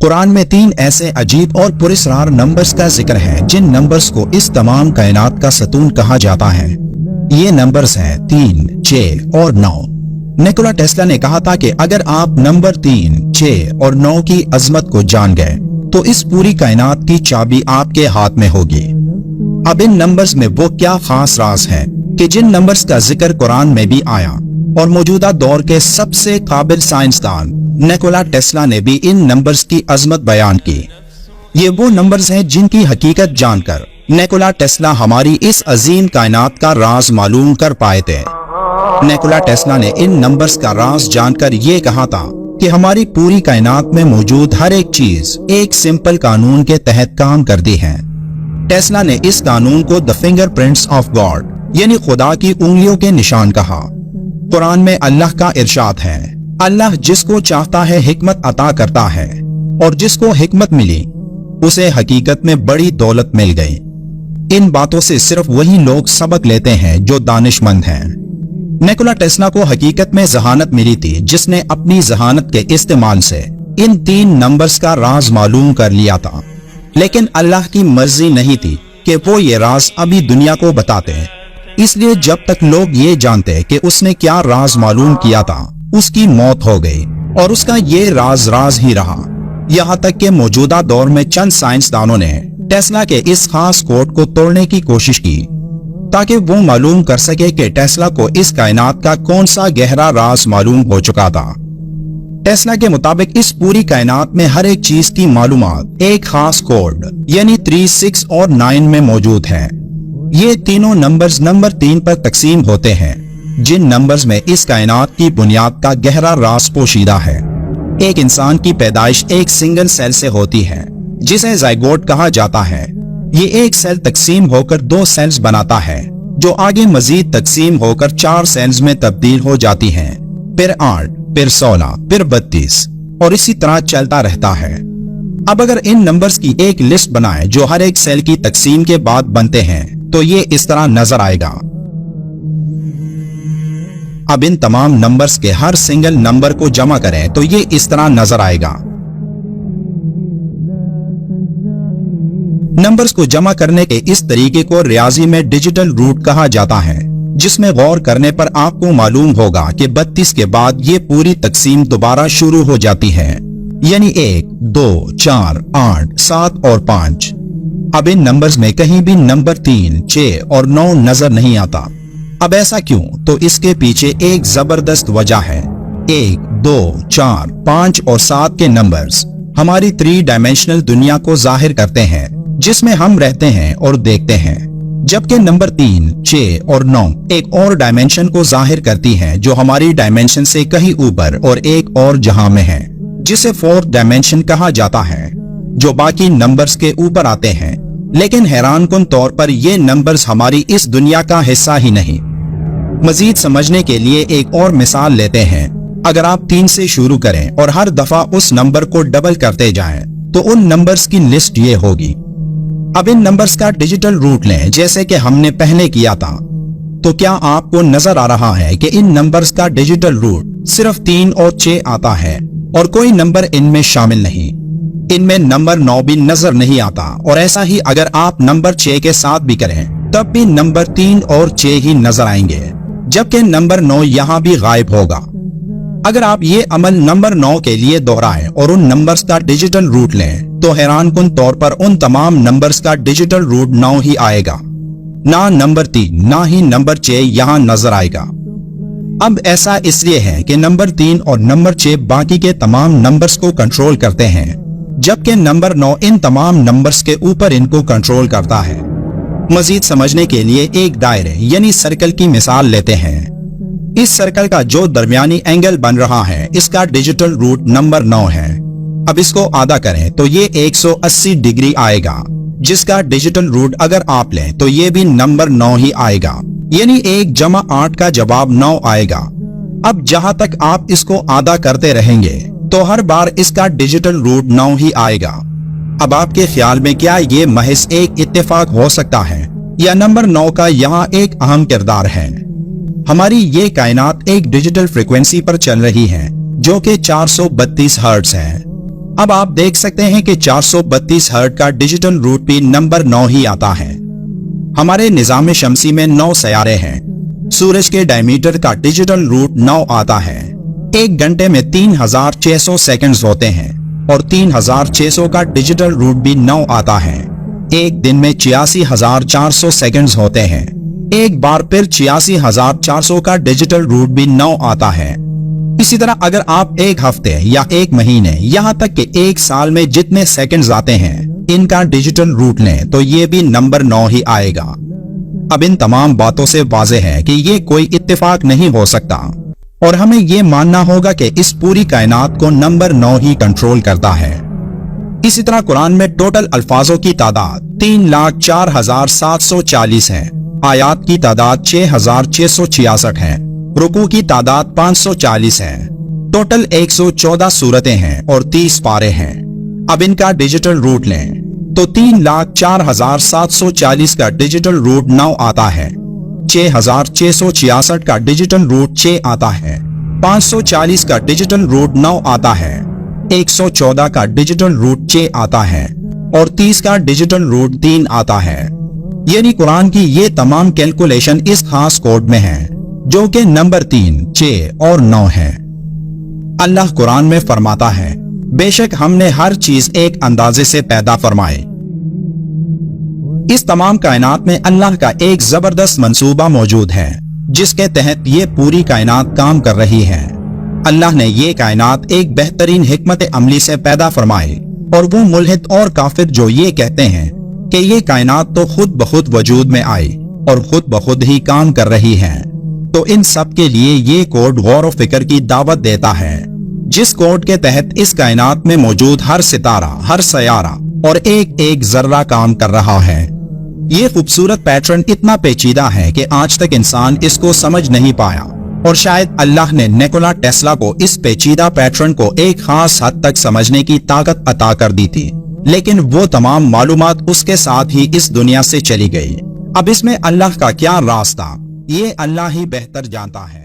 कुरान में 3 ऐसे अजीब और पुरस्कार नंबर्स का जिक्र है जिन नंबर्स को इस तमाम कायनात का सतून कहा जाता है। ये नंबर्स हैं 3, 6 और 9। निकोला टेस्ला ने कहा था कि अगर आप नंबर 3, 6 और 9 की अजमत को जान गए तो इस पूरी कायनात की चाबी आपके हाथ में होगी। अब इन नंबर्स में वो क्या खास राज है कि जिन नंबर्स का जिक्र कुरान में भी आया और मौजूदा दौर के सबसे काबिल साइंसदान निकोला टेस्ला ने भी इन नंबर्स की अजमत बयान की। ये वो नंबर्स हैं जिनकी हकीकत जानकर निकोला टेस्ला हमारी इस अजीम कायनात का राज मालूम कर पाए थे। निकोला टेस्ला ने इन नंबर्स का राज जानकर ये कहा था कि हमारी पूरी कायनात में मौजूद हर एक चीज एक सिंपल कानून के तहत काम करती है। टेस्ला ने इस कानून को द फिंगरप्रिंट्स ऑफ गॉड यानी खुदा की उंगलियों के निशान कहा। कुरान में अल्लाह का इरशाद है, अल्लाह जिसको चाहता है हिकमत अता करता है और जिसको हिकमत मिली उसे हकीकत में बड़ी दौलत मिल गई। इन बातों से सिर्फ वही लोग सबक लेते हैं जो दानिशमंद हैं। निकोला टेस्ला को हकीकत में जहानत मिली थी जिसने अपनी जहानत के इस्तेमाल से इन 3 नंबर्स का राज मालूम कर लिया था, लेकिन अल्लाह की मर्जी नहीं थी कि वो ये राज अभी दुनिया को बताते। इसलिए जब तक लोग ये जानते कि उसने क्या राज मालूम किया था उसकी मौत हो गई और उसका ये राज ही रहा। यहाँ तक कि मौजूदा दौर में चंद साइंसदानों ने टेस्ला के इस खास कोड को तोड़ने की कोशिश की ताकि वो मालूम कर सके कि टेस्ला को इस कायनात का कौन सा गहरा राज मालूम हो चुका था। टेस्ला के मुताबिक इस पूरी कायनात में हर एक चीज की मालूमात एक खास कोड यानी 3, 6 और 9 में मौजूद है। ये तीनों नंबर्स नंबर 3 पर तकसीम होते हैं जिन नंबर्स में इस कायनात की बुनियाद का गहरा राज पोशीदा है। एक इंसान की पैदाइश एक सिंगल सेल से होती है जिसे ज़ायगोट कहा जाता है। ये एक सेल तकसीम होकर 2 सेल्स बनाता है जो आगे मजीद तकसीम होकर 4 सेल्स में तब्दील हो जाती हैं, फिर 8, फिर 16, फिर 32 और इसी तरह चलता रहता है। अब अगर इन नंबर्स की एक लिस्ट बनाएं जो हर एक सेल की तकसीम के बाद बनते हैं तो ये इस तरह नजर आएगा। अब इन तमाम नंबर्स के हर सिंगल नंबर को जमा करें तो ये इस तरह नजर आएगा। नंबर्स को जमा करने के इस तरीके को रियाजी में डिजिटल रूट कहा जाता है, जिसमें गौर करने पर आपको मालूम होगा कि 32 के बाद ये पूरी तकसीम दोबारा शुरू हो जाती है, यानी 1, 2, 4, 8, 7 और 5। अब इन नंबर्स में कहीं भी नंबर 3, 6 और 9 नजर नहीं आता। अब ऐसा क्यों? तो इसके पीछे एक जबरदस्त वजह है। 1, 2, 4, 5 और 7 के नंबर्स हमारी 3 डायमेंशनल दुनिया को जाहिर करते हैं जिसमें हम रहते हैं और देखते हैं, जबकि नंबर 3, 6 और 9 एक और डायमेंशन को जाहिर करती हैं जो हमारी डायमेंशन से कहीं ऊपर और एक और जहां में है, जिसे 4th डायमेंशन कहा जाता है, जो बाकी नंबर्स के ऊपर आते हैं। लेकिन हैरानकुन तौर पर ये नंबर्स हमारी इस दुनिया का हिस्सा ही नहीं। मजीद समझने के लिए एक और मिसाल लेते हैं। अगर आप 3 से शुरू करें और हर दफा उस नंबर को डबल करते जाएं, तो उन नंबर्स की लिस्ट ये होगी। अब इन नंबर्स का डिजिटल रूट लें जैसे कि हमने पहले किया था, तो क्या आपको नजर आ रहा है कि इन नंबर्स का डिजिटल रूट सिर्फ 3 और 6 आता है और कोई नंबर इनमें शामिल नहीं। इनमें नंबर 9 भी नजर नहीं आता, और ऐसा ही अगर आप नंबर 6 के साथ भी करें तब भी नंबर 3 और 6 ही नजर आएंगे, जबकि नंबर 9 यहाँ भी गायब होगा। अगर आप ये अमल नंबर 9 के लिए दोहराएं और उन नंबर्स का डिजिटल रूट लें तो हैरानकुन तौर पर उन तमाम नंबर्स का डिजिटल रूट 9 ही आएगा। ना नंबर 3 ना ही नंबर 6 यहाँ नजर आएगा। अब ऐसा इसलिए है कि नंबर 3 और नंबर 6 बाकी के तमाम नंबर्स को कंट्रोल करते हैं, जबकि नंबर 9 इन तमाम नंबर्स के ऊपर इनको कंट्रोल करता है। मजीद समझने के लिए एक दायरे यानी सर्कल की मिसाल लेते हैं। इस सर्कल का जो दरमियानी एंगल बन रहा है इसका डिजिटल रूट नंबर 9 है। अब इसको आधा करें तो ये 180 डिग्री आएगा, जिसका डिजिटल रूट अगर आप लें तो ये भी नंबर 9 ही आएगा, यानी 1 + 8 का जवाब 9 आएगा। अब जहां तक आप इसको आधा करते रहेंगे तो हर बार इसका डिजिटल रूट 9 ही आएगा। अब आपके ख्याल में क्या ये महज एक इत्तेफाक हो सकता है या नंबर 9 का यहाँ एक अहम किरदार है? हमारी ये कायनात एक डिजिटल फ्रीक्वेंसी पर चल रही है जो कि 432 हर्ट्ज है। अब आप देख सकते हैं कि 432 हर्ट्ज का डिजिटल रूट भी नंबर 9 ही आता है। हमारे निजाम शमसी में 9 सयारे हैं। सूरज के डायमीटर का डिजिटल रूट 9 आता है। एक घंटे में 3600 सेकंड्स होते हैं और 3600 का डिजिटल रूट भी 9 आता है। एक दिन में 86400 सेकंड्स होते हैं। एक बार फिर 86400 का डिजिटल रूट भी 9 आता है। इसी तरह अगर आप एक हफ्ते या एक महीने यहाँ तक कि एक साल में जितने सेकंड्स आते हैं इनका डिजिटल रूट लें तो ये भी नंबर 9 ही आएगा। अब इन तमाम बातों से वाज़ेह है कि ये कोई इत्तेफाक नहीं हो सकता और हमें ये मानना होगा कि इस पूरी कायनात को नंबर 9 ही कंट्रोल करता है। इसी तरह कुरान में टोटल अल्फाजों की तादाद 3,04,740 है। आयात की तादाद 6,666 है। रुकू की तादाद 540 है। टोटल 114 सूरतें हैं और 30 पारे हैं। अब इनका डिजिटल रूट लें तो 3,04,740 का डिजिटल रूट 9 आता है। 6,666 का डिजिटल रूट 6 आता है। 540 का डिजिटल रूट 9 आता है। 114 का डिजिटल रूट 6 आता है और 30 का डिजिटल रूट 3 आता है। यानी कुरान की ये तमाम कैलकुलेशन इस खास कोड में है जो कि नंबर 3, 6 और 9 है। अल्लाह कुरान में फरमाता है, बेशक हमने हर चीज एक अंदाजे से पैदा फरमाए। इस तमाम कायनात में अल्लाह का एक जबरदस्त मंसूबा मौजूद है जिसके तहत ये पूरी कायनात काम कर रही है। अल्लाह ने ये कायनात एक बेहतरीन हिकमत अमली से पैदा फरमाए और वो मुल्हिद और काफिर जो ये कहते हैं कि ये कायनात तो खुद ब खुद वजूद में आई और खुद ब खुद ही काम कर रही है, तो इन सब के लिए ये कोड गौर व फिक्र की दावत देता है, जिस कोड के तहत इस कायनात में मौजूद हर सितारा, हर सयारा और एक एक जर्रा काम कर रहा है। ये खूबसूरत पैटर्न इतना पेचीदा है कि आज तक इंसान इसको समझ नहीं पाया और शायद अल्लाह ने निकोला टेस्ला को इस पेचीदा पैटर्न को एक खास हद तक समझने की ताकत अता कर दी थी, लेकिन वो तमाम मालूमात उसके साथ ही इस दुनिया से चली गई। अब इसमें अल्लाह का क्या राज था, ये अल्लाह ही बेहतर जानता है।